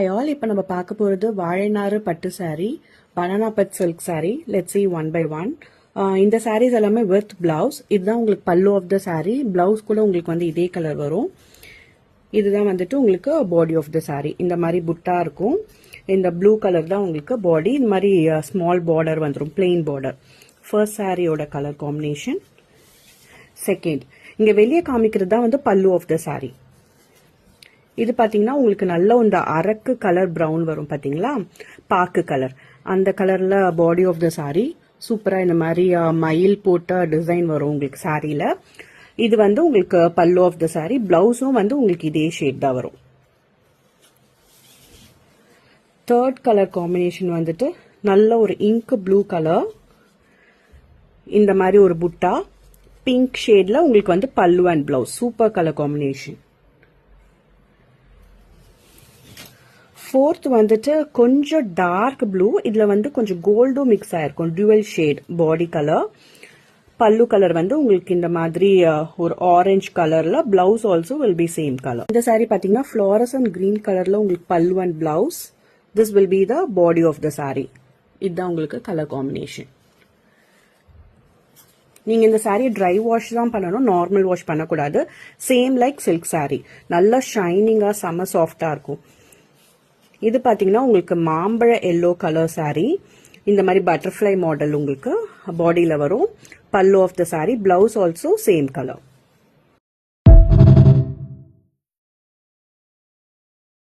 Hi all, இப்போ நம்ம பார்க்க போறது வாழைநாறு பட்டு saree, banana put silk saree. Let's see one by one. இந்த sarees எல்லாமே with blouse. இதுதான் உங்களுக்கு பல்லு of the saree. Blouse கூட உங்களுக்கு வந்து இதே கலர் வரும். இதுதான் வந்துட்டு உங்களுக்கு body of the saree. இந்த மாதிரி புட்டா இருக்கும். இந்த blue color தான் உங்களுக்கு body. இந்த மாதிரி small border வந்துரும், plain border. First saree ஓட color combination. Second, இங்க வெளியே காமிக்கிறது தான் வந்து பல்லு of the saree. இது பாத்தீங்கன்னா உங்களுக்கு நல்ல இந்த அரக்கு கலர் பிரவுன் வரும் பாத்தீங்களா, பாக்கு கலர், அந்த கலர்ல பாடி ஆஃப் த சாரி சூப்பரா இந்த மாதிரி மயில் போட்ட டிசைன் வரும் உங்களுக்கு சாரியில. இது வந்து உங்களுக்கு பல்லு ஆஃப் த சாரி. பிளவுஸும் வந்து உங்களுக்கு இதே ஷேட் தான் வரும். தேர்ட் கலர் காம்பினேஷன் வந்துட்டு நல்ல ஒரு இங்க் ப்ளூ கலர், இந்த மாதிரி ஒரு புட்டா பிங்க் ஷேட்ல உங்களுக்கு வந்து pallu and blouse. Super colour combination. Fourth வந்துட்டு கொஞ்சம் டார்க் ப்ளூ, இதுல வந்து கொஞ்சம் கோல்டும் மிக்ஸ் ஆயிருக்கும், dual shade body colour. Pallu colour வந்து உங்களுக்கு இந்த மாதிரி ஒரு ஆரஞ்சு கலர்ல, blouse also will be same colour. இந்த சாரி பாத்தீங்கன்னா ஃப்ளோரசன்ட் கிரீன் கலர்ல உங்களுக்கு pallu and blouse. This will be the body of the sari. இதுதான் உங்களுக்கு கலர் காம்பினேஷன். நீங்க இந்த சாரியை ட்ரை வாஷ் தான் பண்ணணும், நார்மல் வாஷ் பண்ணக்கூடாது. சேம் லைக் சில்க் சாரி, நல்லா ஷைனிங்கா செம்ம சாஃப்டா இருக்கும். இது பாத்தீங்கன்னா உங்களுக்கு மாம்பழ எல்லோ கலர் சாரி. இந்த மாதிரி பட்டர்ஃப்ளை மாடல் உங்களுக்கு பாடியில வரும். Pallu of the sari, blouse also same colour.